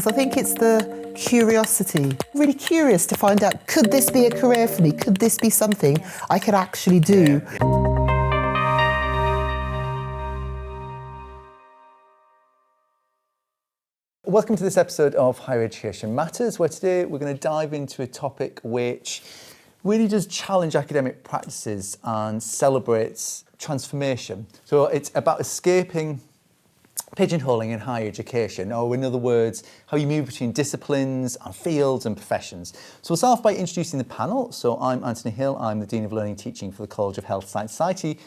I think it's the curiosity, really curious to find out, could this be a career for me? Could this be something I could actually do? Welcome to this episode of Higher Education Matters, where today we're going to dive into a topic which really does challenge academic practices and celebrates transformation. So it's about escaping pigeonholing in higher education, or in other words, how you move between disciplines and fields and professions. So we'll start off by introducing the panel. So I'm Antony Hill, I'm the Dean of Learning and Teaching for the College of Health Science Society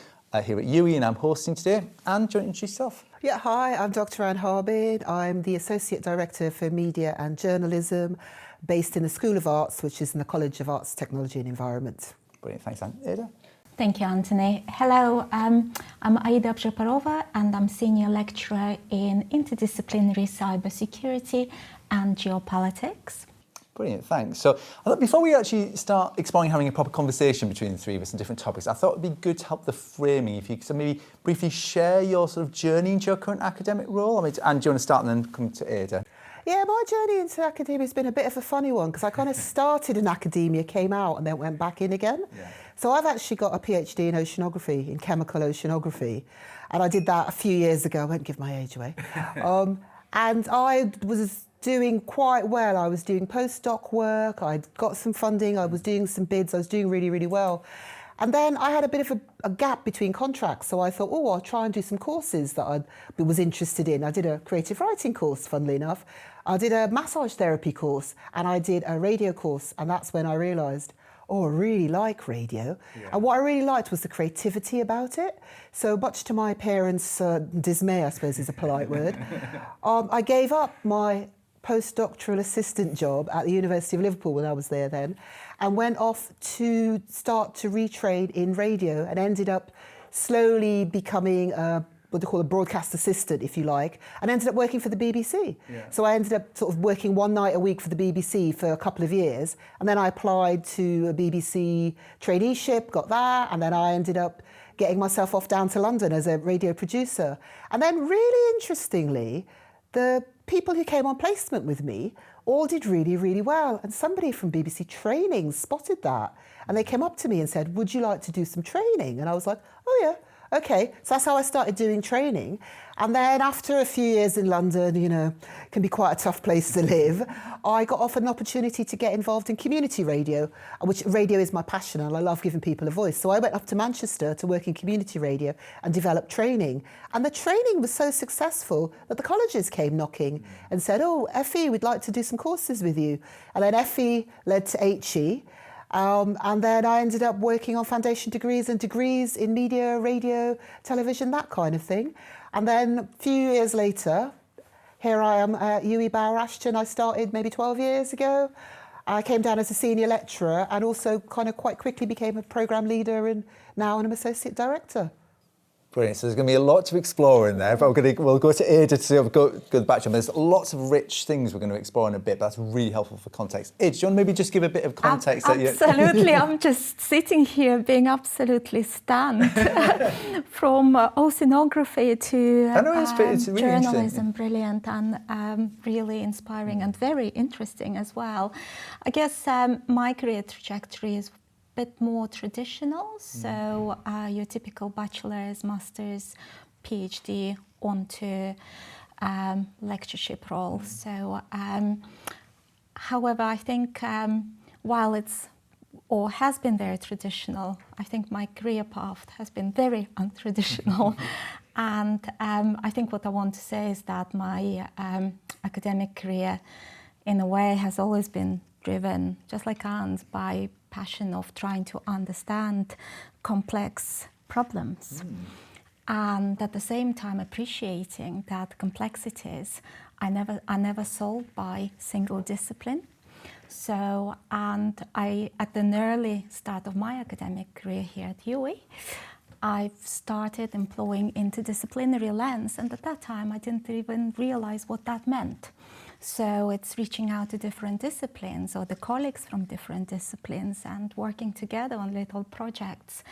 here at UWE, and I'm hosting today. Anne, do you want to introduce yourself? Yeah, hi, I'm Dr. Anne Harbin. I'm the Associate Director for Media and Journalism based in the School of Arts, which is in the College of Arts, Technology and Environment. Brilliant, thanks Anne. Aida? Thank you, Antony. Hello, I'm Aida and I'm Senior Lecturer in Interdisciplinary Cybersecurity and Geopolitics. Brilliant, thanks. So I thought before we actually start exploring having a proper conversation between the three of us on different topics, I thought it'd be good to help the framing. If you could maybe briefly share your sort of journey into your current academic role. I mean, Anne, do you want to start and then come to Aida? Yeah, my journey into academia has been a bit of a funny one because I kind of started in academia, came out and then went back in again. Yeah. So I've actually got a PhD in oceanography, in chemical oceanography. And I did that a few years ago. I won't give my age away. And I was doing quite well. I was doing postdoc work. I'd got some funding. I was doing some bids. I was doing really, really well. And then I had a bit of a gap between contracts. So I thought, oh, I'll try and do some courses that I was interested in. I did a creative writing course, funnily enough. I did a massage therapy course and I did a radio course. And that's when I realised, oh, I really like radio. Yeah. And what I really liked was the creativity about it. So much to my parents' dismay, I suppose is a polite word, I gave up my postdoctoral assistant job at the University of Liverpool when I was there then, and went off to start to retrain in radio and ended up slowly becoming what they call a broadcast assistant, if you like, and ended up working for the BBC. Yeah. So I ended up sort of working one night a week for the BBC for a couple of years, and then I applied to a BBC traineeship, got that, and then I ended up getting myself off down to London as a radio producer. And then really interestingly, the people who came on placement with me all did really, really well. And somebody from BBC Training spotted that. And they came up to me and said, would you like to do some training? And I was like, oh yeah. Okay, so that's how I started doing training. And then after a few years in London, you know, can be quite a tough place to live, I got offered an opportunity to get involved in community radio, which radio is my passion and I love giving people a voice. So I went up to Manchester to work in community radio and develop training. And the training was so successful that the colleges came knocking and said, oh, FE, we'd like to do some courses with you. And then FE led to HE. And then I ended up working on foundation degrees and degrees in media, radio, television, that kind of thing. And then a few years later, here I am at UWE Bowyer Ashton. I started maybe 12 years ago. I came down as a senior lecturer and also kind of quite quickly became a programme leader, and now I'm an associate director. Brilliant. So there's going to be a lot to explore in there, but we'll go to Aida to go back to them. There's lots of rich things we're going to explore in a bit, but that's really helpful for context. Aida, do you want to maybe just give a bit of context? Absolutely. I'm just sitting here being absolutely stunned from oceanography to it's really journalism. Brilliant and really inspiring and very interesting as well. I guess my career trajectory is bit more traditional, so your typical bachelor's, master's, PhD onto lectureship role. So, however, I think while it's or has been very traditional, I think my career path has been very untraditional. And I think what I want to say is that my academic career, in a way, has always been driven, just like Anne's, by passion of trying to understand complex problems. And at the same time appreciating that complexities are never solved by single discipline. So, and at an early start of my academic career here at UWE, I've started employing interdisciplinary lens, and at that time I didn't even realize what that meant. So it's reaching out to different disciplines or the colleagues from different disciplines and working together on little projects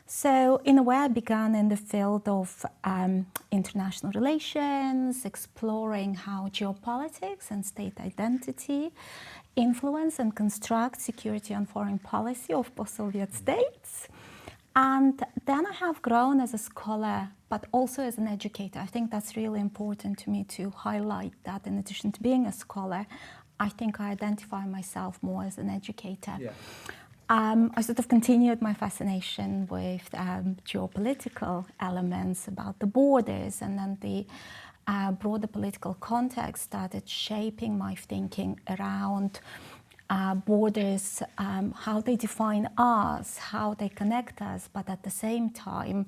So in a way, I began in the field of international relations, exploring how geopolitics and state identity influence and construct security and foreign policy of post-Soviet states. And then I have grown as a scholar, but also as an educator. I think that's really important to me to highlight that in addition to being a scholar, I think I identify myself more as an educator. Yeah. I sort of continued my fascination with geopolitical elements about the borders, and then the broader political context started shaping my thinking around borders, how they define us, how they connect us, but at the same time,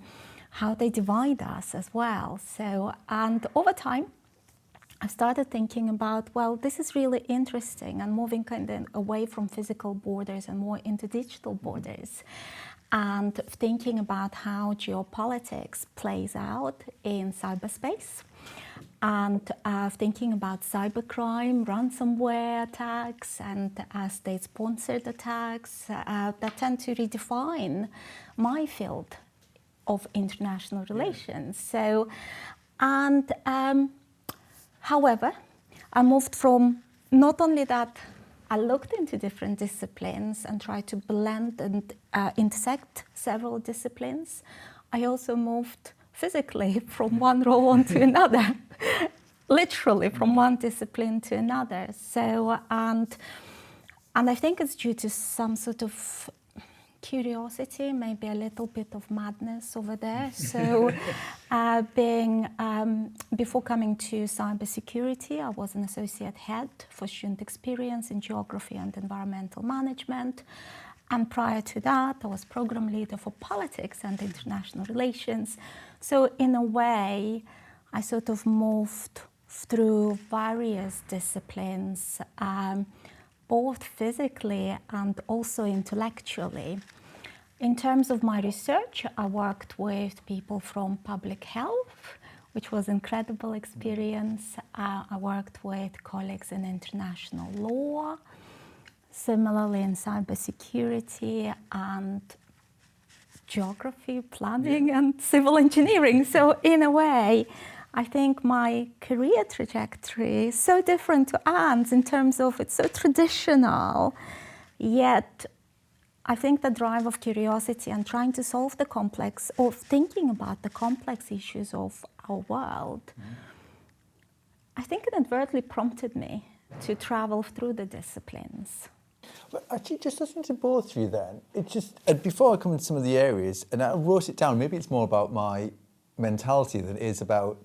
how they divide us as well. So, and over time, I started thinking about, well, this is really interesting, and moving kind of away from physical borders and more into digital borders, and thinking about how geopolitics plays out in cyberspace, and thinking about cybercrime, ransomware attacks, and state-sponsored attacks that tend to redefine my field of international relations. So, and however, I moved from not only that I looked into different disciplines and tried to blend and intersect several disciplines, I also moved physically from one role onto another, literally from one discipline to another. So, and I think it's due to some sort of curiosity, maybe a little bit of madness over there. So before coming to cybersecurity, I was an associate head for student experience in geography and environmental management. And prior to that, I was program leader for politics and international relations. So in a way, I sort of moved through various disciplines, both physically and also intellectually. In terms of my research, I worked with people from public health, which was an incredible experience. I worked with colleagues in international law, similarly in cybersecurity and geography, planning, and civil engineering. So in a way, I think my career trajectory is so different to Anne's in terms of it's so traditional, yet I think the drive of curiosity and trying to solve the complex, or thinking about the complex issues of our world, I think inadvertently prompted me to travel through the disciplines. But actually, just listening to both of you then, it's just, before I come into some of the areas, and I wrote it down, maybe it's more about my mentality than it is about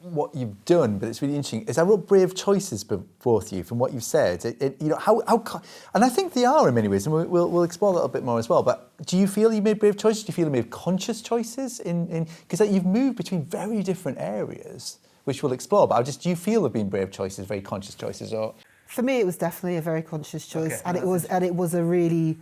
what you've done, but it's really interesting, is I wrote brave choices for both of you from what you've said. You know, how, and I think they are in many ways, and we'll explore that a bit more as well, but do you feel you made brave choices? Do you feel you made conscious choices? Because you've moved between very different areas, which we'll explore, but do you feel there have been brave choices, very conscious choices? Or for me, it was definitely a very conscious choice, and it was a really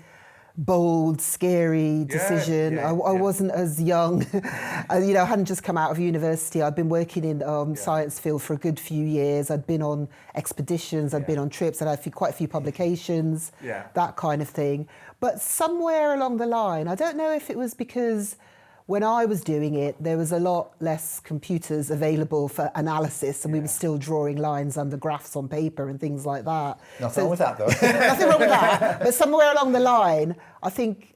bold, scary decision. I wasn't as young. You know, I hadn't just come out of university. I'd been working in science field for a good few years. I'd been on expeditions, I'd been on trips, I'd had quite a few publications, that kind of thing. But somewhere along the line, I don't know if it was because when I was doing it, there was a lot less computers available for analysis, and we were still drawing lines under graphs on paper and things like that. Nothing wrong with that, though. Nothing wrong with that. But somewhere along the line, I think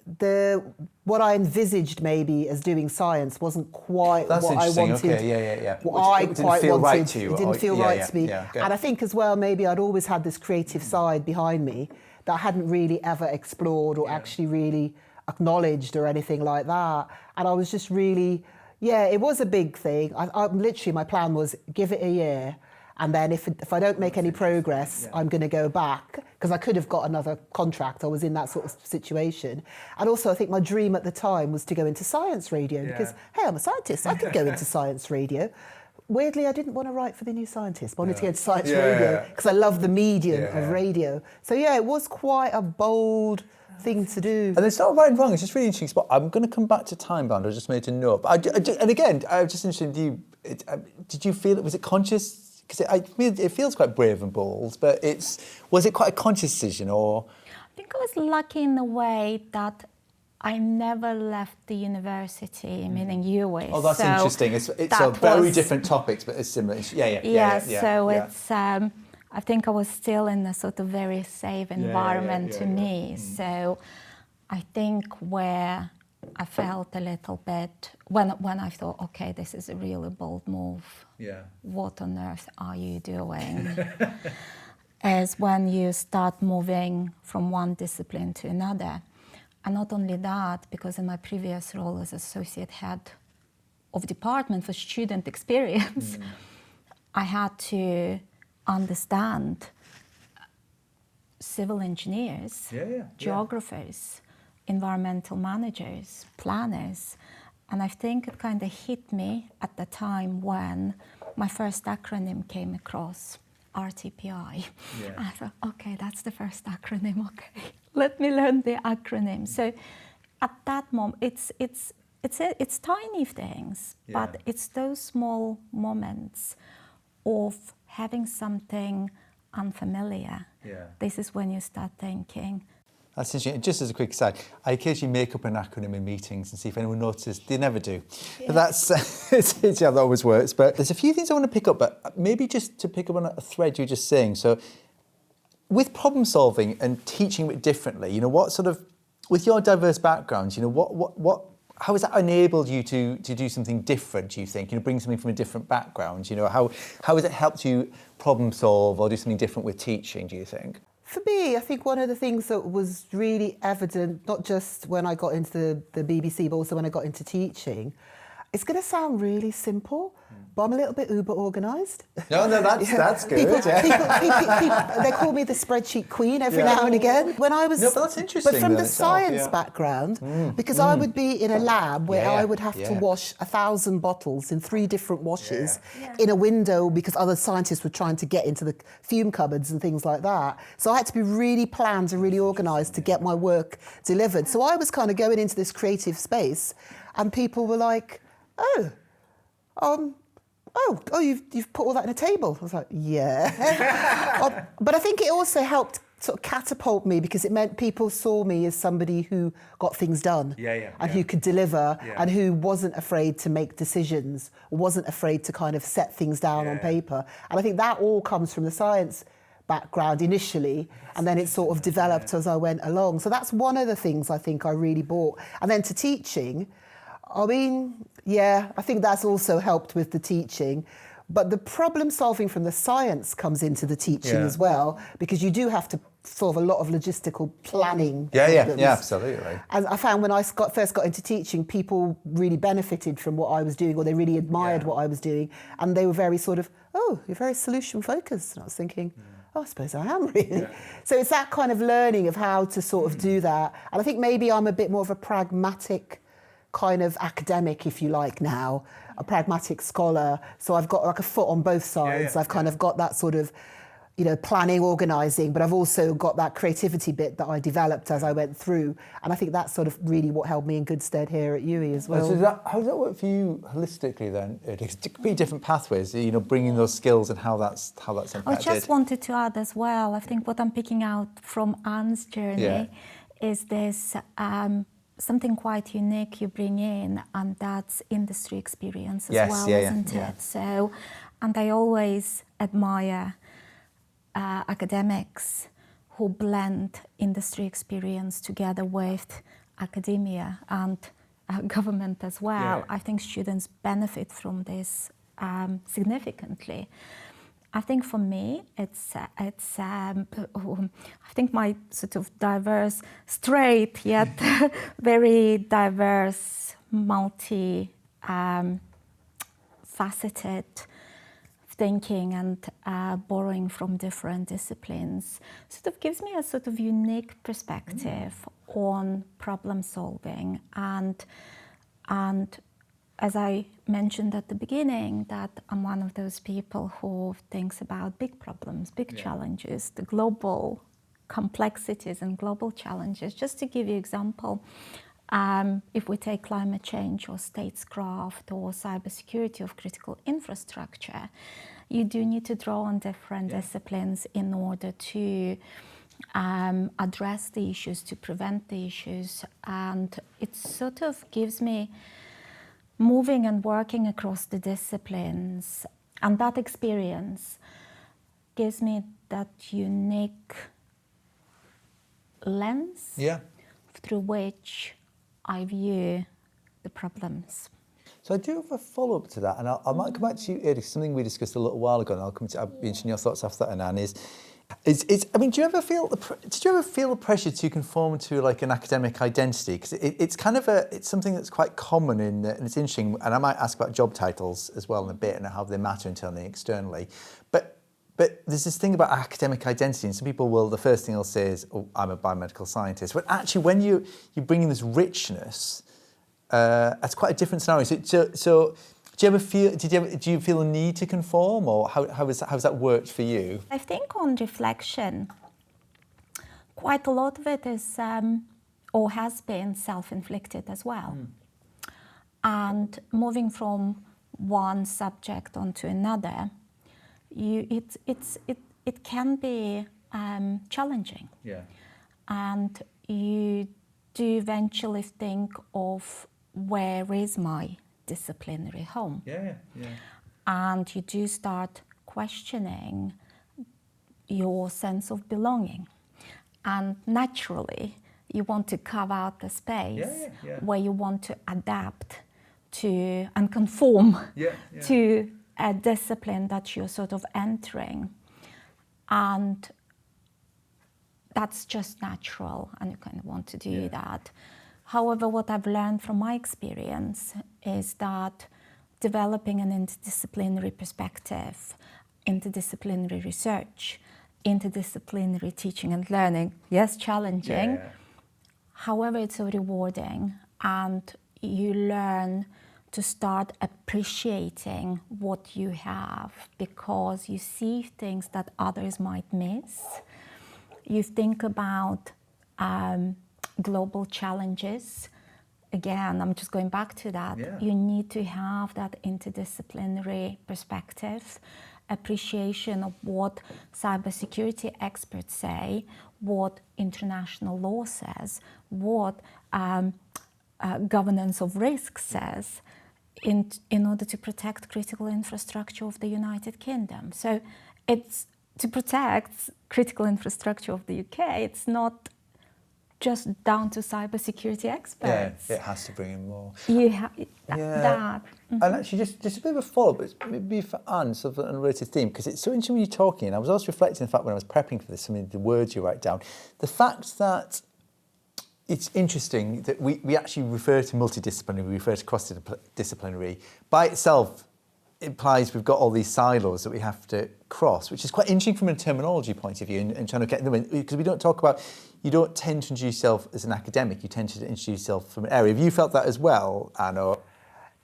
what I envisaged maybe as doing science wasn't quite what I wanted. Okay, what I didn't quite feel wanted. Right to you. It didn't feel right to me. Yeah. And I think as well, maybe I'd always had this creative side behind me that I hadn't really ever explored or actually really acknowledged or anything like that. And I was just really, it was a big thing. I literally, my plan was give it a year, and then if I don't make any progress, I'm going to go back, because I could have got another contract. I was in that sort of situation. And also, I think my dream at the time was to go into science radio, because, hey, I'm a scientist. I could go into science radio. Weirdly, I didn't want to write for The New Scientist. I wanted to go into science radio, because I love the medium of radio. So, it was quite a bold thing to do. And it's not right and wrong, it's just really interesting spot. I'm going to come back to time bound, I just made a note. But and again, I was just interested in you, did you feel was it conscious? Because it feels quite brave and bold, but was it quite a conscious decision, or? I think I was lucky in the way that I never left the university, meaning UWI. Oh, that's interesting. It's very different topics, but it's similar. It's I think I was still in a sort of very safe environment to me. So I think where I felt a little bit, when I thought, okay, this is a really bold move. What on earth are you doing? Is when you start moving from one discipline to another. And not only that, because in my previous role as associate head of department for student experience, I had to understand civil engineers, geographers, environmental managers, planners. And I think it kind of hit me at the time when my first acronym came across, RTPI. I thought, okay, that's the first acronym, okay. Let me learn the acronym. So at that moment, it's tiny things, but it's those small moments of having something unfamiliar. This is when you start thinking. That's interesting. Just as a quick aside, I occasionally make up an acronym in meetings and see if anyone notices. They never do. But that's it's how that always works. But there's a few things I want to pick up, but maybe just to pick up on a thread you were just saying. So with problem solving and teaching it differently, what sort of, with your diverse backgrounds, how has that enabled you to do something different, do you think? Bring something from a different background? How has it helped you problem solve or do something different with teaching, do you think? For me, I think one of the things that was really evident, not just when I got into the BBC, but also when I got into teaching, it's going to sound really simple, but I'm a little bit uber organised. No, that's good. People, they call me the spreadsheet queen every now and again. When I was, but that's interesting. But from the science background, because I would be in a lab where I would have to wash 1,000 bottles in 3 different washes in a window because other scientists were trying to get into the fume cupboards and things like that. So I had to be really planned and really organised to get my work delivered. So I was kind of going into this creative space, and people were like, you've put all that in a table. I was like, yeah. But I think it also helped sort of catapult me because it meant people saw me as somebody who got things done and who could deliver and who wasn't afraid to make decisions, wasn't afraid to kind of set things down on paper. And I think that all comes from the science background initially, and then it sort of developed as I went along. So that's one of the things I think I really brought. And then to teaching, I mean, I think that's also helped with the teaching. But the problem solving from the science comes into the teaching as well, because you do have to solve a lot of logistical planning problems. Yeah, absolutely. And I found when I first got into teaching, people really benefited from what I was doing, or they really admired what I was doing. And they were very sort of, oh, you're very solution focused. And I was thinking, oh, I suppose I am really. So it's that kind of learning of how to sort of do that. And I think maybe I'm a bit more of a pragmatic kind of academic, if you like, now, a pragmatic scholar. So I've got like a foot on both sides. I've kind of got that sort of, planning, organising, but I've also got that creativity bit that I developed as I went through. And I think that's sort of really what held me in good stead here at UWI as well. So how does that work for you holistically then? It could be different pathways, bringing those skills and how that's impacted. I just wanted to add as well, I think what I'm picking out from Anne's journey is this something quite unique you bring in, and that's industry experience as well, isn't it? So, and I always admire academics who blend industry experience together with academia and government as well. I think students benefit from this significantly. I think for me, I think my sort of diverse, straight yet very diverse, faceted thinking and borrowing from different disciplines sort of gives me a sort of unique perspective on problem solving, and as I mentioned at the beginning, that I'm one of those people who thinks about big problems, big challenges, the global complexities and global challenges. Just to give you an example, if we take climate change or statecraft or cybersecurity of critical infrastructure, you do need to draw on different disciplines in order to address the issues, to prevent the issues. And it sort of gives me moving and working across the disciplines. And that experience gives me that unique lens through which I view the problems. So I do have a follow-up to that, and I might come back to you, Aida, something we discussed a little while ago, and I'll be interested in your thoughts after that, Anand, I mean, did you ever feel the pressure to conform to like an academic identity? Because it's kind of it's something that's quite common and it's interesting, and I might ask about job titles as well in a bit and how they matter internally and externally. But there's this thing about academic identity, and some people will, the first thing they'll say is, oh, I'm a biomedical scientist. But actually, when you bring in this richness, that's quite a different scenario. So do you feel a need to conform, or how's that worked for you? I think on reflection, quite a lot of it is, or has been, self-inflicted as well. And moving from one subject onto another, it can be challenging. Yeah. And you do eventually think of, where is my disciplinary home? And you do start questioning your sense of belonging. And naturally, you want to carve out the space where you want to adapt to and conform to a discipline that you're sort of entering. And that's just natural, and you kind of want to do that. However, what I've learned from my experience is that developing an interdisciplinary perspective, interdisciplinary research, interdisciplinary teaching and learning, yes, challenging. However, it's so rewarding, and you learn to start appreciating what you have, because you see things that others might miss. You think about global challenges. Again, I'm just going back to that. You need to have that interdisciplinary perspective, appreciation of what cybersecurity experts say, what international law says, what governance of risk says, in order to protect critical infrastructure of the United Kingdom. So it's to protect critical infrastructure of the UK, it's not just down to cybersecurity experts. It has to bring in more. That. And actually, just a bit of a follow-up, but maybe for Anne, sort of an unrelated theme, because it's so interesting when you're talking, and I was also reflecting on the fact when I was prepping for this, some of the words you write down, the fact that it's interesting that we actually refer to multidisciplinary, we refer to cross-disciplinary. By itself implies we've got all these silos that we have to cross, which is quite interesting from a terminology point of view, and trying to get them in, because we don't talk about, you don't tend to introduce yourself as an academic, you tend to introduce yourself from an area. Have you felt that as well, Anne?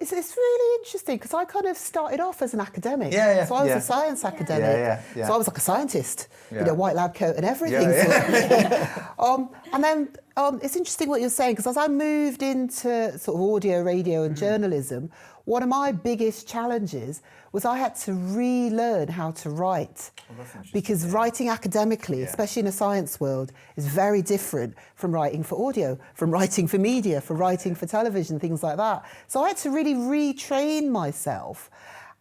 It's really interesting, because I kind of started off as an academic. So I was a science academic. So I was like a scientist, you know, white lab coat and everything. And then it's interesting what you're saying, because as I moved into sort of audio, radio and journalism, one of my biggest challenges was I had to relearn how to write. Because writing academically, especially in a science world, is very different from writing for audio, from writing for media, from writing for television, things like that. So I had to really retrain myself.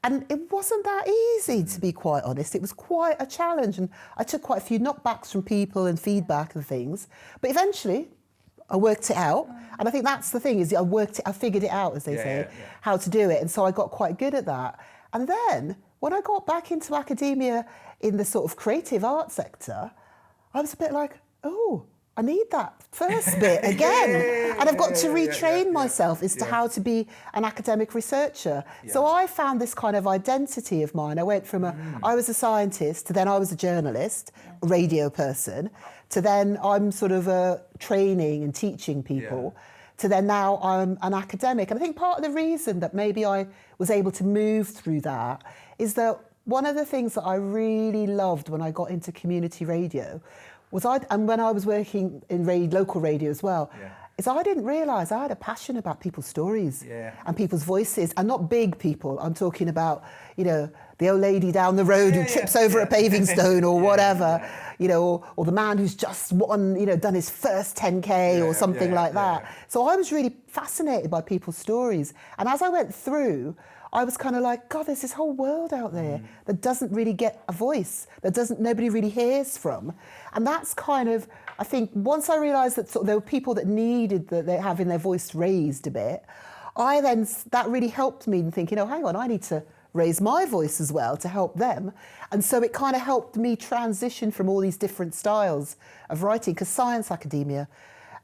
And it wasn't that easy, to be quite honest. It was quite a challenge. And I took quite a few knockbacks from people and feedback and things. But eventually, I worked it out. And I think that's the thing, is I figured it out, as they say, how to do it. And so I got quite good at that. And then when I got back into academia in the sort of creative art sector, I was a bit like, oh, I need that first bit again. And I've got to retrain myself as to how to be an academic researcher. So I found this kind of identity of mine. I went from I was a scientist, to then I was a journalist, a radio person, to then I'm sort of training and teaching people, to then now I'm an academic. And I think part of the reason that maybe I was able to move through that is that one of the things that I really loved when I got into community radio was and when I was working in local radio as well, is I didn't realise I had a passion about people's stories Yeah. and people's voices, and not big people. I'm talking about, you know, the old lady down the road who trips over a paving stone or whatever, you know, or the man who's just won, you know, done his first 10K or something like that. So I was really fascinated by people's stories. And as I went through, I was kind of like, God, there's this whole world out there that doesn't really get a voice, that nobody really hears from. And that's kind of, I think, once I realised that there were people that needed they're having their voice raised a bit, that really helped me in thinking, oh, hang on, I need to raise my voice as well to help them. And so it kind of helped me transition from all these different styles of writing, because science academia,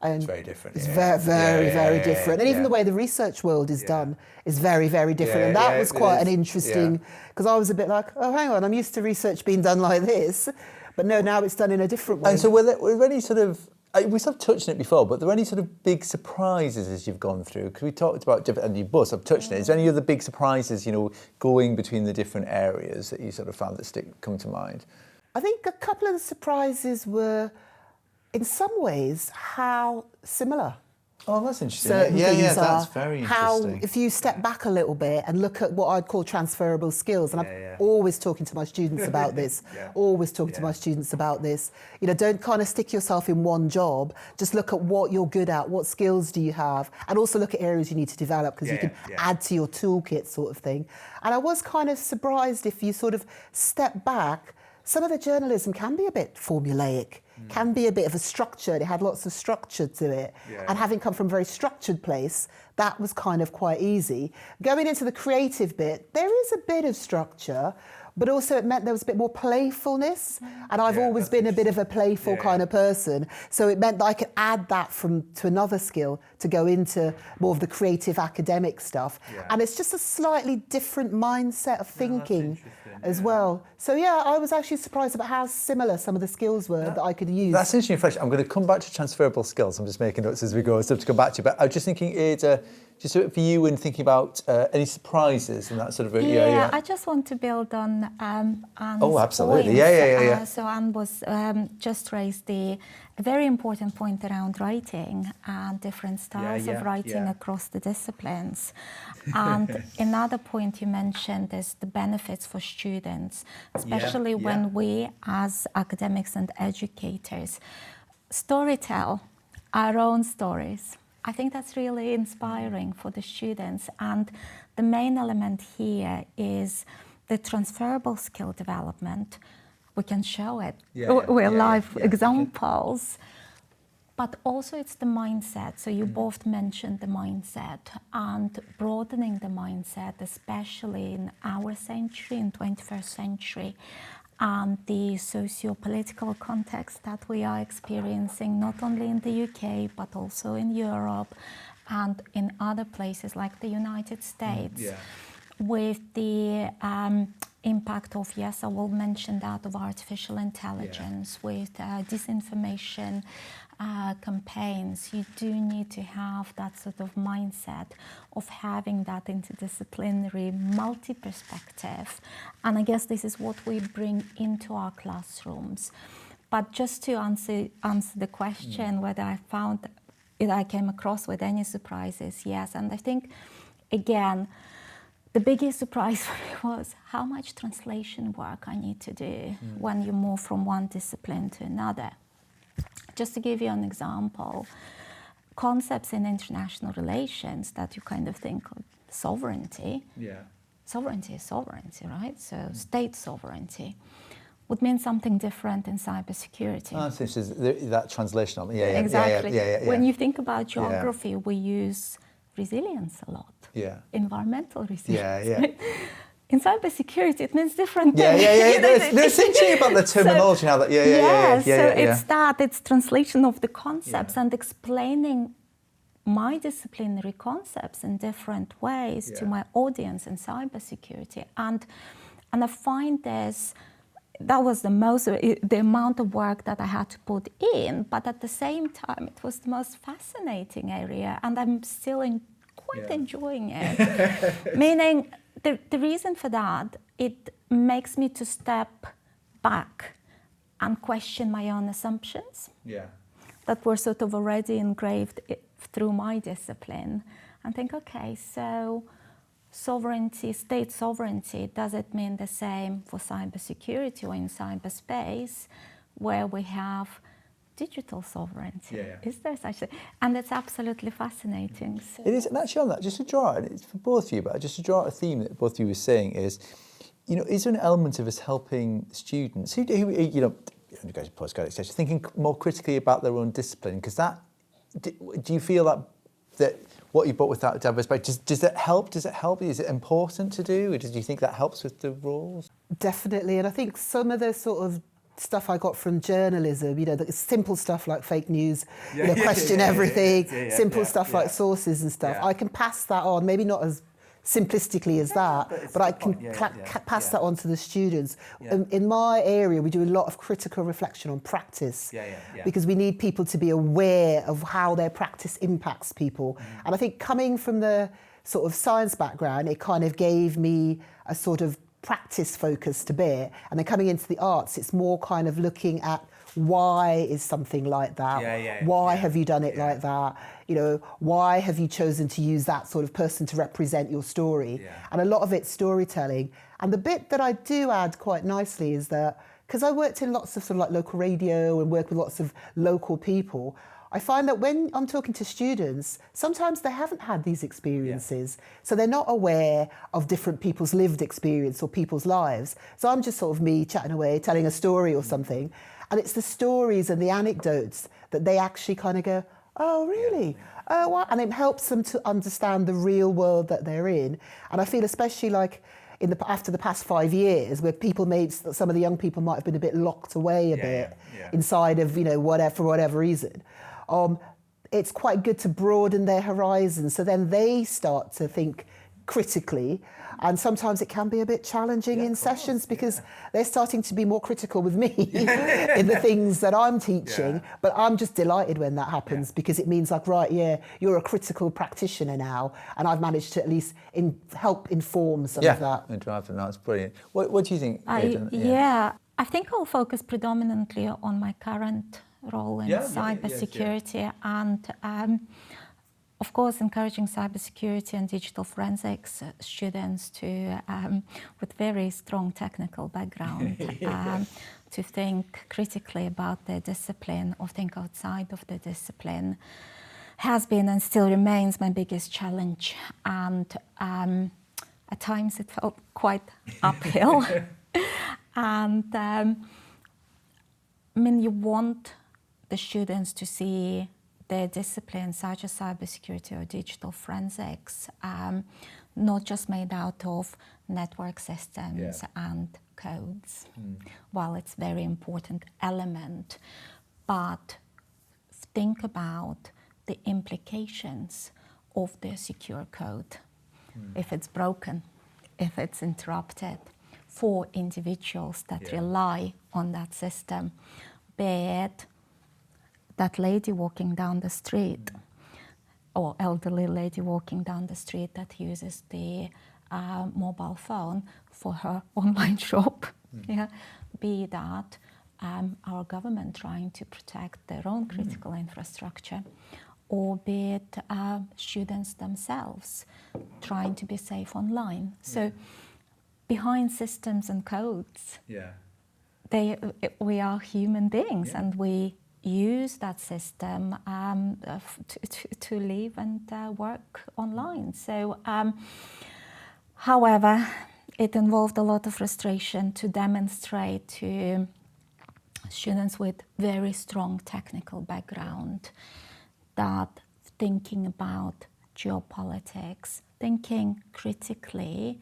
it's very different. It's very different. And even the way the research world is done is very, very different. And that was quite an interesting, because I was a bit like, oh, hang on, I'm used to research being done like this. But no, now it's done in a different way. And so were there any sort of, we sort of touched on it before, but are there any sort of big surprises as you've gone through? Because we talked about different, and you both have touched on it. Is there any other big surprises, you know, going between the different areas that you sort of found that come to mind? I think a couple of the surprises were, in some ways, how similar Oh, that's interesting. certain Yeah, things that's are. very How, interesting. if you step back a little bit and look at what I'd call transferable skills, and I'm always talking to my students about this, always talking to my students about this, you know, don't kind of stick yourself in one job, just look at what you're good at, what skills do you have, and also look at areas you need to develop, because you can add to your toolkit sort of thing. And I was kind of surprised, if you sort of step back, some of the journalism can be a bit formulaic, can be a bit of a structured, it had lots of structure to it. And having come from a very structured place, that was kind of quite easy. Going into the creative bit, there is a bit of structure, but also it meant there was a bit more playfulness. And I've always been a bit of a playful kind of person. So it meant that I could add that to another skill to go into more of the creative academic stuff. And it's just a slightly different mindset of thinking as well. So yeah, I was actually surprised about how similar some of the skills were that I could use. That's interesting, Fresh. I'm going to come back to transferable skills. I'm just making notes as we go, stuff to come back to. But I was just thinking, Aida, just for you and thinking about any surprises and that sort of... I just want to build on Anne's absolutely. points. So Anne was just raised a very important point around writing and different styles of writing across the disciplines. And another point you mentioned is the benefits for students, especially when we as academics and educators storytell our own stories. I think that's really inspiring for the students. And the main element here is the transferable skill development. We can show it with live examples. But also it's the mindset. So you both mentioned the mindset and broadening the mindset, especially in our century, in 21st century, and the socio-political context that we are experiencing, not only in the UK, but also in Europe and in other places like the United States, with the impact of, I will mention that, of artificial intelligence, with disinformation campaigns. You do need to have that sort of mindset of having that interdisciplinary multi-perspective. And I guess this is what we bring into our classrooms. But just to answer the question whether I came across with any surprises, yes. And I think, again, the biggest surprise for me was how much translation work I need to do when you move from one discipline to another. Just to give you an example, concepts in international relations that you kind of think of, sovereignty. Sovereignty is sovereignty, right? So state sovereignty would mean something different in cybersecurity. So this is that translation on Exactly. When you think about geography, we use resilience a lot. Environmental resilience. Right? In cybersecurity, it means different things. There's interesting about the terminology now. It's translation of the concepts and explaining my disciplinary concepts in different ways to my audience in cybersecurity. And I find that was the amount of work that I had to put in, but at the same time, it was the most fascinating area, and I'm still quite enjoying it. Meaning, the reason for that, it makes me to step back and question my own assumptions that were sort of already engraved through my discipline and think, okay, so sovereignty, state sovereignty, does it mean the same for cybersecurity or in cyberspace, where we have digital sovereignty? Is there such a, and it's absolutely fascinating. So. It is, and actually on that, just to draw out, it's for both of you, but just to draw out a theme that both of you were saying is, you know, is there an element of us helping students who you know, undergraduate, postgraduate, etc., thinking more critically about their own discipline? Because that, do you feel that what you brought with that diverse background, does it help? Does it help? Is it important to do? Or do you think that helps with the roles? Definitely, and I think some of the sort of stuff I got from journalism, you know, the simple stuff like fake news, question everything, simple stuff like sources and stuff. I can pass that on, maybe not as simplistically as that, but I can pass that on to the students. In my area, we do a lot of critical reflection on practice, because we need people to be aware of how their practice impacts people. And I think coming from the sort of science background, it kind of gave me a sort of practice focus to bear. And then coming into the arts, it's more kind of looking at why is something like that? Why have you done it like that? You know, why have you chosen to use that sort of person to represent your story? And a lot of it's storytelling. And the bit that I do add quite nicely is that, because I worked in lots of sort of like local radio and work with lots of local people, I find that when I'm talking to students, sometimes they haven't had these experiences. So they're not aware of different people's lived experience or people's lives. So I'm just sort of me chatting away, telling a story or something. And it's the stories and the anecdotes that they actually kind of go, oh, really? Oh, wow. And it helps them to understand the real world that they're in. And I feel especially like after the past 5 years, where some of the young people might have been a bit locked away a bit inside of, you know, for whatever reason. It's quite good to broaden their horizons, so then they start to think critically, and sometimes it can be a bit challenging in sessions because they're starting to be more critical with me in the things that I'm teaching, but I'm just delighted when that happens because it means like, right, you're a critical practitioner now, and I've managed to at least help inform some of that. And drive them. That's brilliant. What do you think, Aida? I think I'll focus predominantly on my current role in cybersecurity and of course encouraging cybersecurity and digital forensics students to with very strong technical background to think critically about their discipline or think outside of the discipline has been and still remains my biggest challenge, and at times it felt quite uphill. And I mean, you want the students to see their disciplines, such as cybersecurity or digital forensics, not just made out of network systems and codes. While it's a very important element, but think about the implications of the secure code. If it's broken, if it's interrupted, for individuals that rely on that system, be it that lady walking down the street or elderly lady walking down the street that uses the mobile phone for her online shop, be that our government trying to protect their own critical infrastructure, or be it students themselves trying to be safe online. So behind systems and codes, we are human beings, and we use that system to live and work online. So, however, it involved a lot of frustration to demonstrate to students with very strong technical background that thinking about geopolitics, thinking critically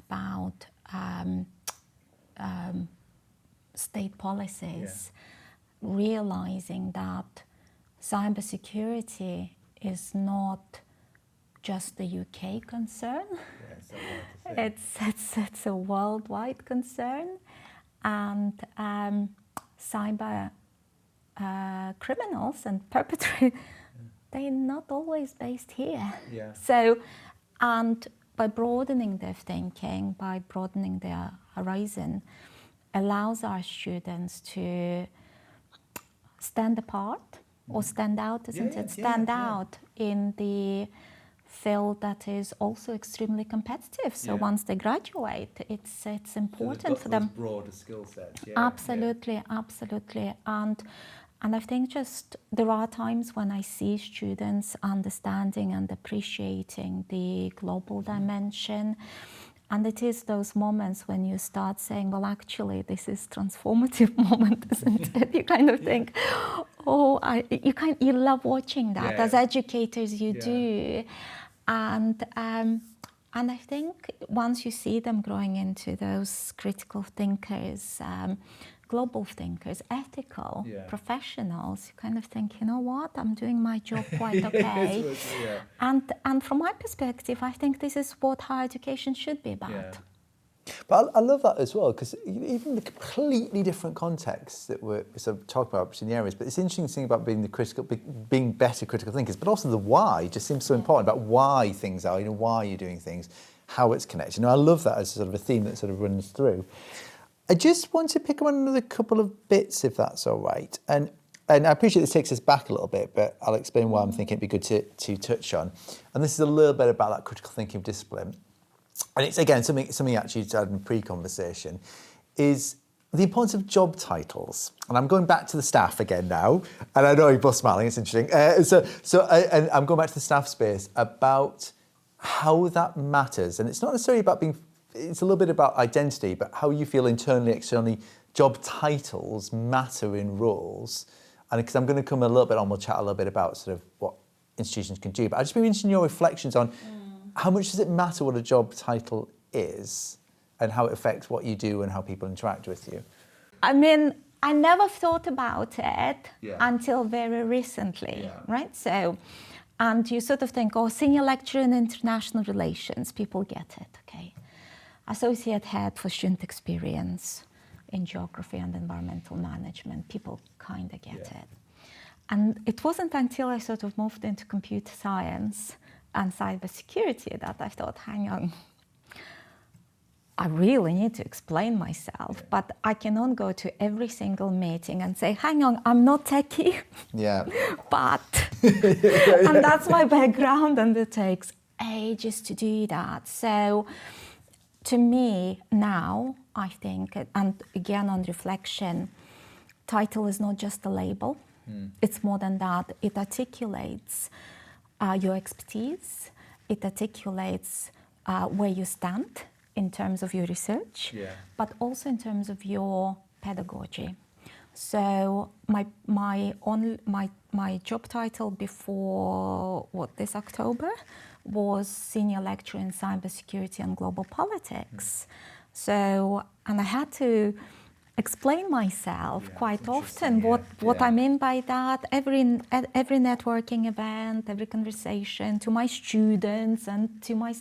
about state policies, realizing that cybersecurity is not just the UK concern. It's a worldwide concern, and cyber criminals and perpetrators, they're not always based here. So, and by broadening their thinking, by broadening their horizon, allows our students to stand apart or stand out, isn't it? Stand out in the field that is also extremely competitive. So once they graduate, it's important for them. Broader skill sets. Yeah. Absolutely, absolutely. And I think just there are times when I see students understanding and appreciating the global dimension. And it is those moments when you start saying, well, actually, this is transformative moment, isn't it? You kind of think, oh, you love watching that. As educators, you do. And I think once you see them growing into those critical thinkers, global thinkers, ethical professionals, you kind of think, you know what, I'm doing my job quite okay. And from my perspective, I think this is what higher education should be about. Yeah. But I love that as well, because even the completely different contexts that we're sort of talking about between the areas, but it's interesting thing about being better critical thinkers, but also the why just seems so important, about why things are, why you're doing things, how it's connected. I love that as sort of a theme that sort of runs through. I just want to pick up on another couple of bits, if that's all right. And I appreciate this takes us back a little bit, but I'll explain why I'm thinking it'd be good to touch on. And this is a little bit about that critical thinking of discipline. And it's, again, something actually to add in pre-conversation, is the importance of job titles. And I'm going back to the staff again now. And I know you're both smiling, it's interesting. And I'm going back to the staff space about how that matters. And it's not necessarily about it's a little bit about identity, but how you feel internally, externally, job titles matter in roles. And because I'm going to come a little bit on, we'll chat a little bit about sort of what institutions can do. But I'd just be interested in your reflections on how much does it matter what a job title is and how it affects what you do and how people interact with you? I mean, I never thought about it until very recently, right? So, and you sort of think, oh, senior lecturer in international relations, people get it, okay. Associate head for student experience in geography and environmental management, people kind of get it. And it wasn't until I sort of moved into computer science and cybersecurity that I thought, hang on, I really need to explain myself, but I cannot go to every single meeting and say, hang on, I'm not techie, but, and that's my background, and it takes ages to do that. So to me now, I think, and again on reflection, title is not just a label, it's more than that. It articulates your expertise, it articulates where you stand in terms of your research, but also in terms of your pedagogy. So my job title before this October was senior lecturer in cybersecurity and global politics. So, and I had to explain myself quite often what I mean by that. Every networking event, every conversation, to my students and to my...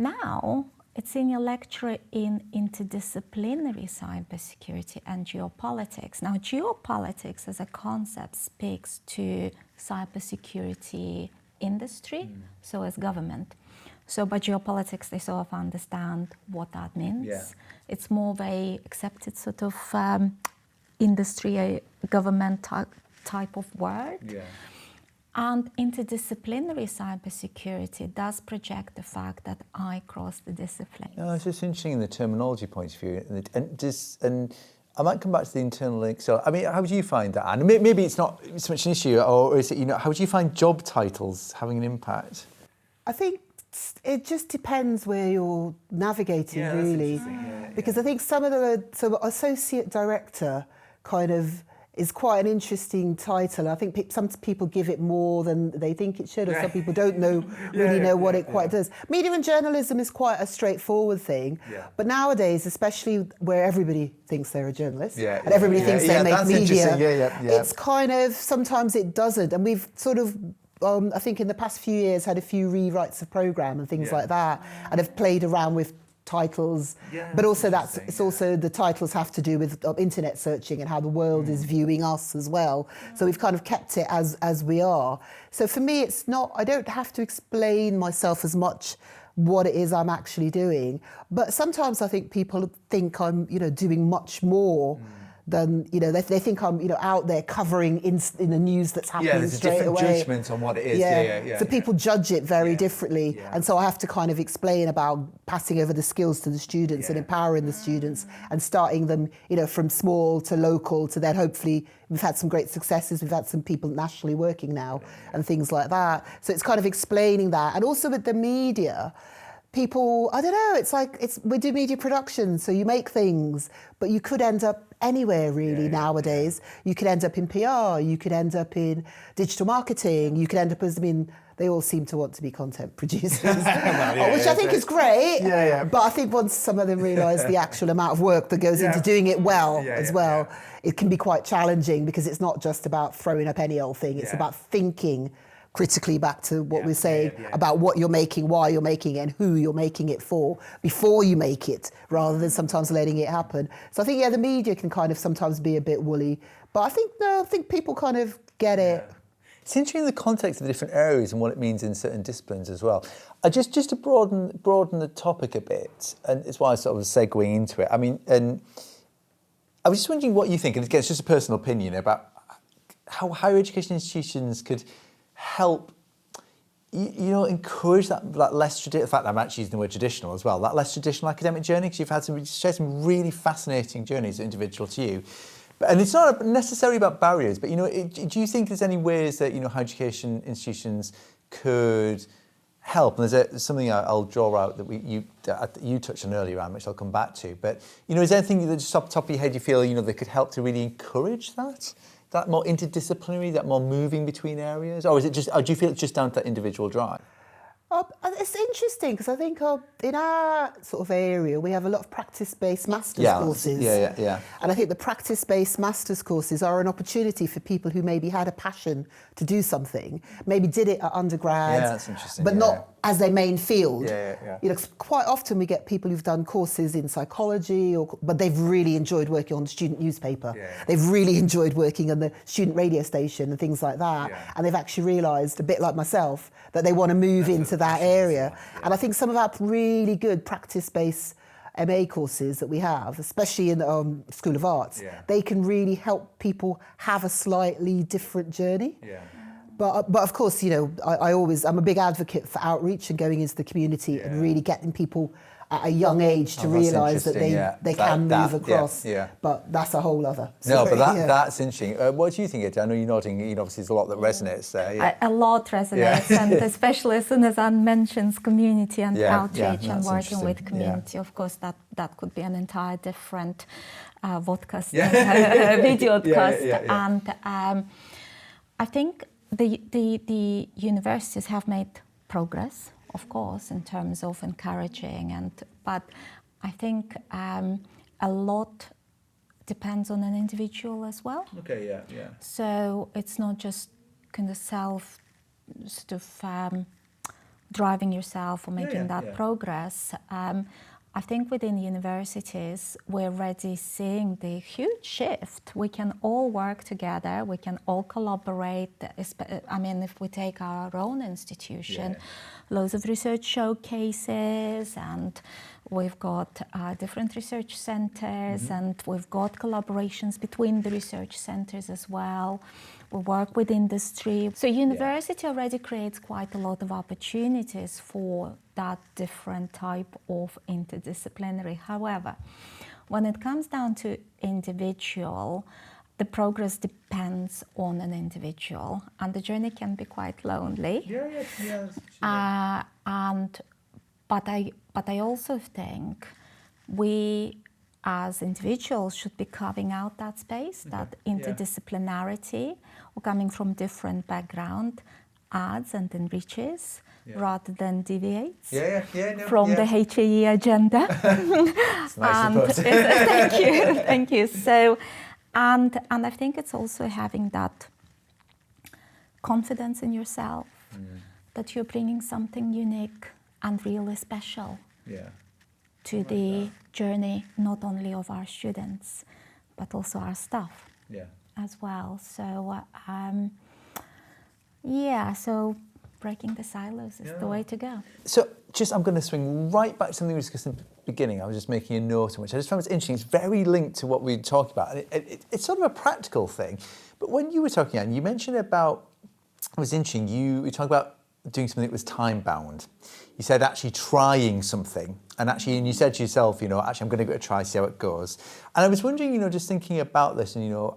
Now, it's senior lecturer in interdisciplinary cybersecurity and geopolitics. Now, geopolitics as a concept speaks to cybersecurity industry, so as government. So by geopolitics, they sort of understand what that means. It's more of a accepted sort of industry, government type of word. And interdisciplinary cybersecurity does project the fact that I cross the discipline. No, it's just interesting in the terminology point of view, and I might come back to the internal link. So, I mean, how would you find that? And maybe it's not so much an issue, or is it, how would you find job titles having an impact? I think it just depends where you're navigating, really. Because I think some of so associate director kind of is quite an interesting title. I think some people give it more than they think it should, or some people don't really know what it quite does. Media and journalism is quite a straightforward thing, but nowadays, especially where everybody thinks they're a journalist and everybody thinks they make media, it's kind of, sometimes it doesn't. And we've sort of, I think in the past few years, had a few rewrites of programme and things like that, and have played around with titles, but also it's also the titles have to do with internet searching and how the world is viewing us as well. So we've kind of kept it as we are. So for me, it's not, I don't have to explain myself as much what it is I'm actually doing. But sometimes I think people think I'm, doing much more then they think I'm out there covering in the news that's happening there's straight a different away. judgment on what it is. So people judge it very differently, Yeah. and so I have to kind of explain about passing over the skills to the students and empowering the students and starting them from small to local to then hopefully we've had some great successes. We've had some people nationally working now and things like that. So it's kind of explaining that, and also with the media. People, I don't know, we do media production, so you make things, but you could end up anywhere really nowadays. You could end up in PR, you could end up in digital marketing, you could end up they all seem to want to be content producers, which I think is great, but I think once some of them realise the actual amount of work that goes into doing it well it can be quite challenging because it's not just about throwing up any old thing, it's about thinking critically back to what we're saying about what you're making, why you're making it, and who you're making it for before you make it, rather than sometimes letting it happen. So I think, the media can kind of sometimes be a bit woolly, but I think people kind of get it. It's interesting in the context of the different areas and what it means in certain disciplines as well. Just to broaden the topic a bit, and it's why I sort of segueing into it. I mean, and I was just wondering what you think, and again, it's just a personal opinion about how higher education institutions could help, encourage that less traditional. In fact, I'm actually using the word traditional as well. That less traditional academic journey, because you've shared some really fascinating journeys, individual to you. And it's not necessarily about barriers, but do you think there's any ways that higher education institutions could help? And there's something I'll draw out that you touched on earlier, Anne, which I'll come back to. But is there anything that just off the top of your head you feel that could help to really encourage that more interdisciplinary, that more moving between areas? Or do you feel it's just down to that individual drive? It's interesting because I think in our sort of area we have a lot of practice-based master's courses. And I think the practice-based master's courses are an opportunity for people who maybe had a passion to do something, maybe did it at undergrad, that's interesting, but not as their main field. 'Cause quite often we get people who've done courses in psychology, but they've really enjoyed working on the student newspaper. They've really enjoyed working on the student radio station and things like that. And they've actually realised, a bit like myself, that they want to move into that area. And I think some of our really good practice-based MA courses that we have, especially in the School of Arts, they can really help people have a slightly different journey. But of course, I'm a big advocate for outreach and going into the community and really getting people at a young age to realise that they can move across. But that's a whole other story. That's interesting. What do you think, Aida? I know you're nodding. Obviously, there's a lot that resonates there. A lot resonates, and especially as soon as Anne mentions community and outreach and working with community, of course, that could be an entire different podcast, videocast. And I think the universities have made progress, of course, in terms of encouraging, but I think a lot depends on an individual as well. So it's not just kind of driving yourself or making that progress. I think within universities, we're already seeing the huge shift. We can all work together, we can all collaborate. I mean, if we take our own institution, loads of research showcases, and we've got different research centres, and we've got collaborations between the research centres as well. We work with industry. So university already creates quite a lot of opportunities for that different type of interdisciplinary. However, when it comes down to individual, the progress depends on an individual, and the journey can be quite lonely. But I also think we as individuals should be carving out that space, that interdisciplinarity, or coming from different background, adds and enriches rather than deviates from the HAE agenda. Thank you. So, and I think it's also having that confidence in yourself, that you're bringing something unique and really special to the journey, not only of our students, but also our staff as well. So, so breaking the silos is the way to go. So I'm going to swing right back to something we were discussing beginning, I was just making a note on which I just found it interesting. It's very linked to what we talked about. And it's sort of a practical thing. But when you were talking, Anne, you mentioned about, it was interesting, you talked about doing something that was time-bound. You said actually trying something, and you said to yourself, actually I'm going to give it a try, see how it goes. And I was wondering, just thinking about this and,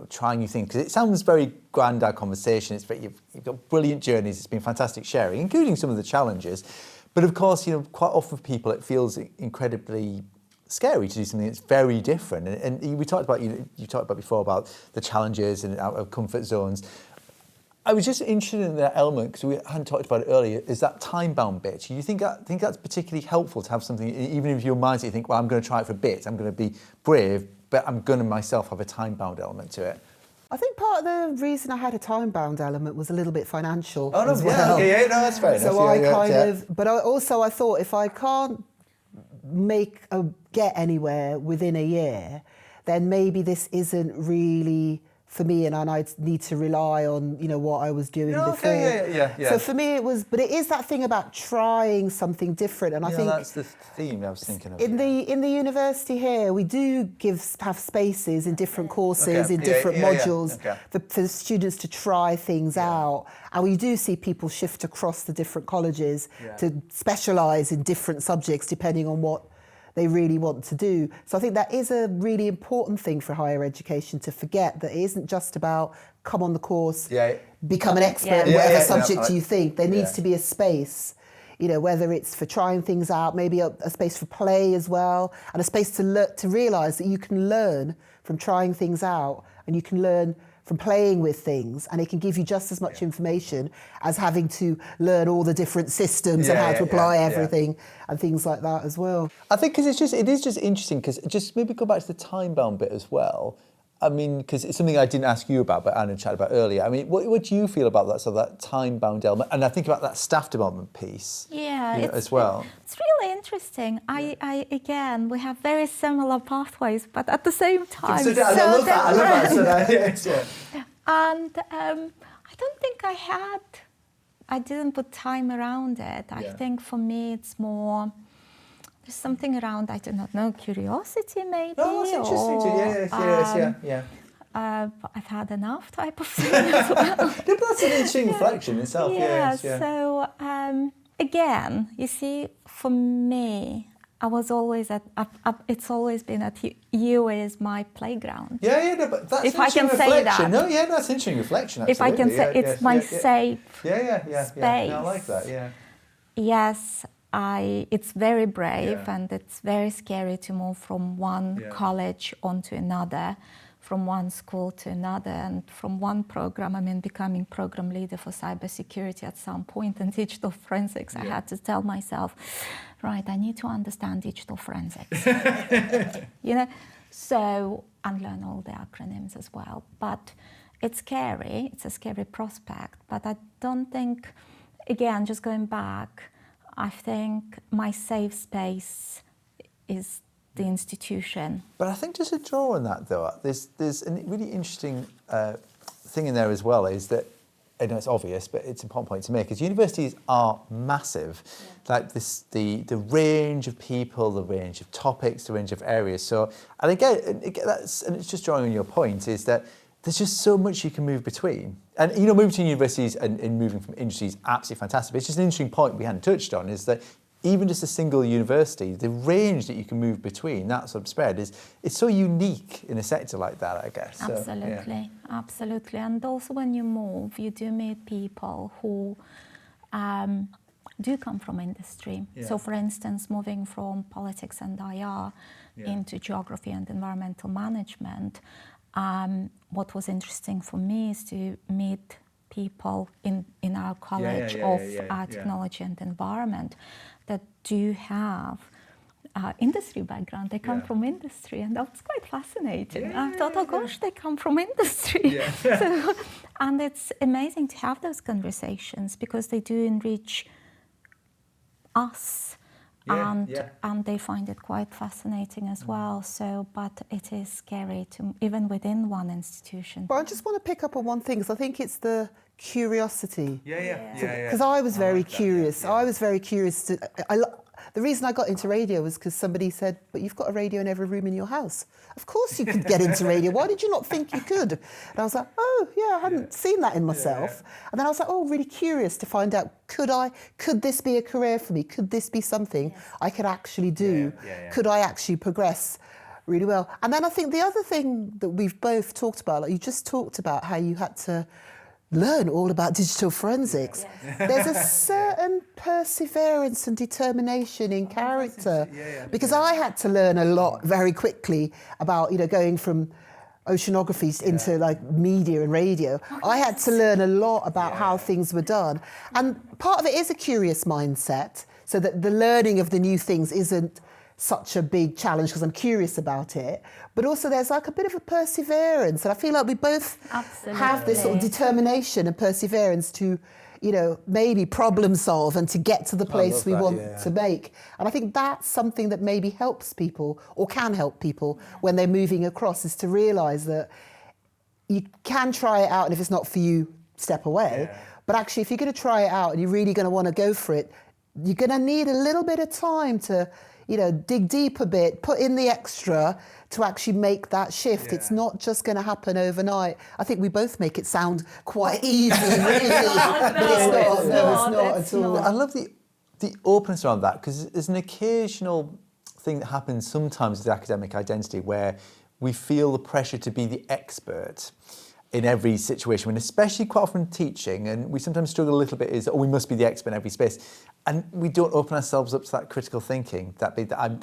trying new things, because it sounds very grand, our conversation. You've got brilliant journeys, it's been fantastic sharing, including some of the challenges. But of course, quite often for people, it feels incredibly scary to do something that's very different. And we talked about, you talked about before about the challenges and out of comfort zones. I was just interested in that element, because we hadn't talked about it earlier, is that time-bound bit. Do you think that's particularly helpful to have something, even if your mindset, you think, well, I'm going to try it for a bit, I'm going to be brave, but I'm going to myself have a time-bound element to it? I think part of the reason I had a time-bound element was a little bit financial as well. No, that's fair enough. So I thought if I can't get anywhere within a year, then maybe this isn't really for me, and I need to rely on what I was doing before. So for me, but it is that thing about trying something different, and I think that's the theme I was thinking of. In the university here, we do have spaces in different courses, in different modules for students to try things out, and we do see people shift across the different colleges to specialise in different subjects depending on what they really want to do. So I think that is a really important thing for higher education, to forget that it isn't just about come on the course, become an expert in whatever subject you think. There needs to be a space, whether it's for trying things out, maybe a space for play as well, and a space to realise that you can learn from trying things out, and you can learn from playing with things, and it can give you just as much information as having to learn all the different systems and how to apply everything and things like that as well. I think because it is just interesting, because just maybe go back to the time-bound bit as well. I mean, because it's something I didn't ask you about, but Anna chatted about earlier. I mean, what do you feel about that, so that time-bound element? And I think about that staff development piece as well. It's really interesting. Again, we have very similar pathways, but at the same time, I love that. And I don't think I didn't put time around it. I think for me, it's more, there's something around, I do not know, curiosity maybe. Oh, that's interesting too. I've had enough type of thing as well. But that's an interesting reflection itself. So again, you see, for me, I was always it's always been at UA is my playground. But that's if I can say that. No, that's interesting reflection. Absolutely. If I can say it's my safe space. No, I like that. Yes, it's very brave and it's very scary to move from one college onto another, from one school to another, and from one program. I mean, becoming program leader for cybersecurity at some point and digital forensics, I had to tell myself, right, I need to understand digital forensics. So, and learn all the acronyms as well. But it's scary, it's a scary prospect, but I don't think, again, just going back, I think my safe space is the institution. But I think just to draw on that though, there's a really interesting thing in there as well, is that, I know it's obvious, but it's an important point to make, is universities are massive. Like the range of people, the range of topics, the range of areas. So, and again, and it's just drawing on your point, is that there's just so much you can move between. And moving between universities and moving from industry is absolutely fantastic. But it's just an interesting point we hadn't touched on, is that even just a single university, the range that you can move between, that sort of spread, it's so unique in a sector like that, I guess. Absolutely, absolutely. And also when you move, you do meet people who do come from industry. So for instance, moving from politics and IR into geography and environmental management, what was interesting for me is to meet people in our college of technology and environment that do have industry background. They come from industry, and that was quite fascinating. I thought, oh gosh, they come from industry. So, and it's amazing to have those conversations, because they do enrich us. And they find it quite fascinating as well. So, but it is scary to even within one institution. But I just want to pick up on one thing, because I think it's the curiosity. Because I was very curious. I was very curious. the reason I got into radio was because somebody said, but you've got a radio in every room in your house. Of course you could get into radio. Why did you not think you could? And I was like, oh, yeah, I hadn't seen that in myself. And then I was like, oh, really curious to find out, could this be a career for me? Could this be something I could actually do? Could I actually progress really well? And then I think the other thing that we've both talked about, like you just talked about how you had to learn all about digital forensics. There's a certain perseverance and determination in character, because I had to learn a lot very quickly about, you know, going from oceanography into like media and radio. I had to learn a lot about how things were done. And part of it is a curious mindset, so that the learning of the new things isn't such a big challenge because I'm curious about it, but also there's like a bit of a perseverance, and I feel like we both have this sort of determination and perseverance to, you know, maybe problem solve and to get to the place we want to make. And I think that's something that maybe helps people, or can help people when they're moving across, is to realise that you can try it out, and if it's not for you, step away. But actually, if you're going to try it out and you're really going to want to go for it, you're going to need a little bit of time to, you know, dig deep a bit, put in the extra to actually make that shift. It's not just going to happen overnight. I think we both make it sound quite easy, really, but it's not at all. I love the openness around that, because there's an occasional thing that happens sometimes with academic identity where we feel the pressure to be the expert in every situation, and especially quite often teaching, and we sometimes struggle a little bit, is, oh, we must be the expert in every space. And we don't open ourselves up to that critical thinking, that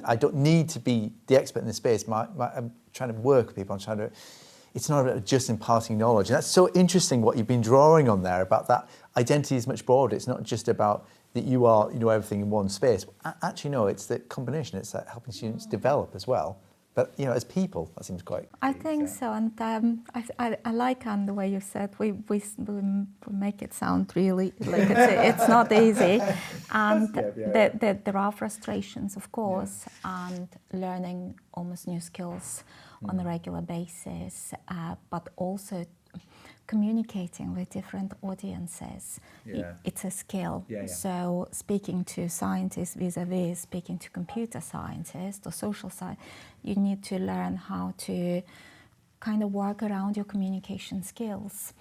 I don't need to be the expert in this space. I'm trying to work with people, it's not about just imparting knowledge. And that's so interesting what you've been drawing on there, about that identity is much broader. It's not just about that you know everything in one space. Actually, no, it's the combination. It's that helping students develop as well. But, you know, as people, that seems quite... I think so, and I like, Anne, the way you said, we make it sound really, like it's not easy. And there are frustrations, of course, and learning almost new skills on a regular basis, but also communicating with different audiences. It's a skill. So speaking to scientists vis-a-vis speaking to computer scientists or social science, you need to learn how to kind of work around your communication skills.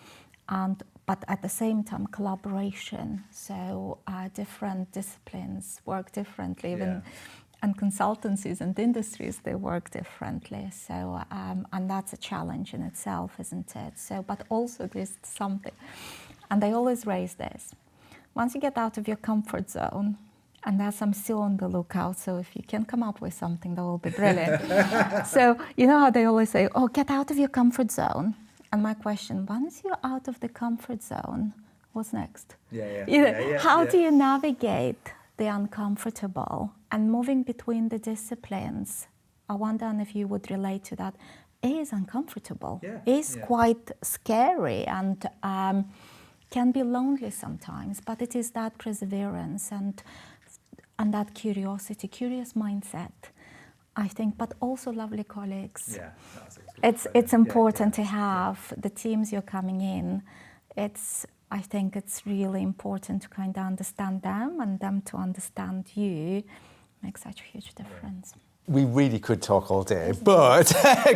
But at the same time, collaboration. So different disciplines work differently. And consultancies and industries, they work differently. So, and that's a challenge in itself, isn't it? So, but also there's something, and they always raise this. Once you get out of your comfort zone, and I'm still on the lookout, so if you can come up with something, that will be brilliant. So, you know how they always say, oh, get out of your comfort zone. And my question, once you're out of the comfort zone, what's next? How do you navigate the uncomfortable and moving between the disciplines? I wonder if you would relate to that. It is uncomfortable. It is quite scary and can be lonely sometimes, but it is that perseverance and that curiosity, curious mindset, I think, but also lovely colleagues. It's important to have the teams you're coming in. I think it's really important to kind of understand them and them to understand you. Makes such a huge difference. We really could talk all day, but I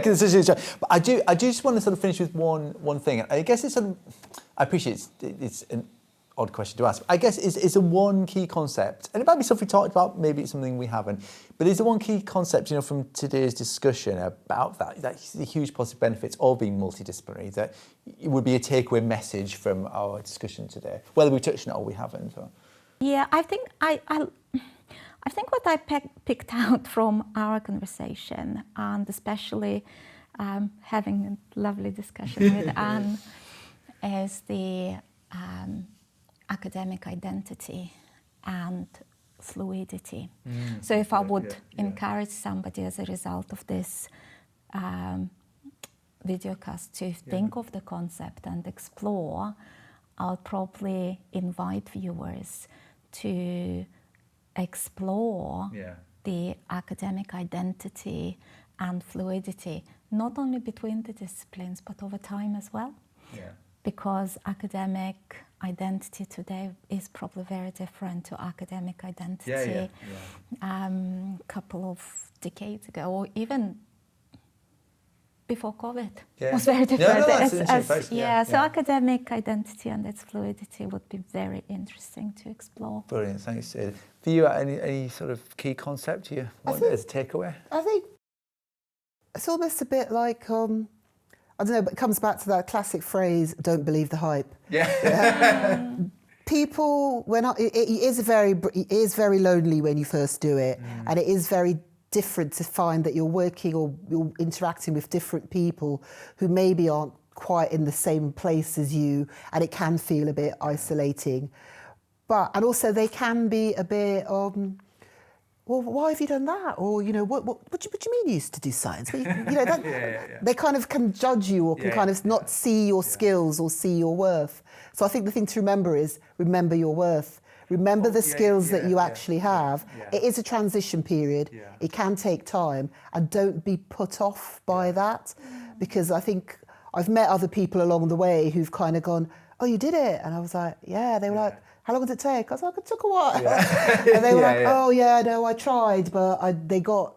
just want to sort of finish with one thing. I guess it's I appreciate it's an odd question to ask. I guess it's a one key concept, and it might be something we talked about, maybe it's something we haven't, but is the one key concept, you know, from today's discussion about that the huge positive benefits of being multidisciplinary, that it would be a takeaway message from our discussion today, whether we touched on it or we haven't. Or... Yeah, I think I think what I picked out from our conversation, and especially having a lovely discussion with Anne, is the academic identity and fluidity. So if I would encourage somebody as a result of this videocast to think of the concept and explore, I'll probably invite viewers to explore the academic identity and fluidity, not only between the disciplines, but over time as well. because academic identity today is probably very different to academic identity couple of decades ago, or even before COVID was very different. So academic identity and its fluidity would be very interesting to explore. Brilliant, thanks. For you, any sort of key concept you want as a takeaway? I think it's almost a bit like, I don't know, but it comes back to that classic phrase, don't believe the hype. People, it is very lonely when you first do it, and it is very different to find that you're working or you're interacting with different people who maybe aren't quite in the same place as you, and it can feel a bit isolating. And also they can be a bit, well, why have you done that? Or, you know, what do you mean you used to do science? You know, they kind of can judge you or can kind of not see your skills or see your worth. So I think the thing to remember is remember your worth. Remember the skills that you actually have. It is a transition period. It can take time, and don't be put off by that, because I think I've met other people along the way who've kind of gone, oh, you did it? And I was like, yeah. They were like, how long did it take? I was like, it took a while. And they were like, oh yeah, no, I tried, but they got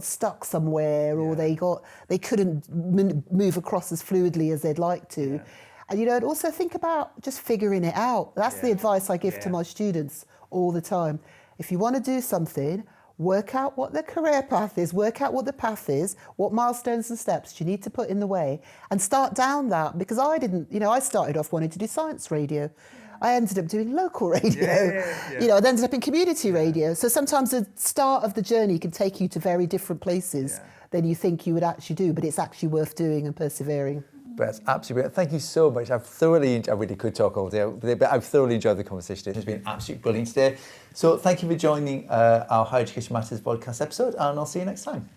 stuck somewhere, or they couldn't move across as fluidly as they'd like to. And, you know, and also think about just figuring it out. That's the advice I give to my students all the time. If you want to do something, work out what the career path is, work out what the path is, what milestones and steps you need to put in the way, and start down that. Because I didn't, you know, I started off wanting to do science radio. I ended up doing local radio. You know, I ended up in community radio. So sometimes the start of the journey can take you to very different places than you think you would actually do, but it's actually worth doing and persevering. That's absolutely brilliant. Thank you so much. I really could talk all day, but I've thoroughly enjoyed the conversation. It's been absolutely brilliant today. So thank you for joining our Higher Education Matters podcast episode, and I'll see you next time.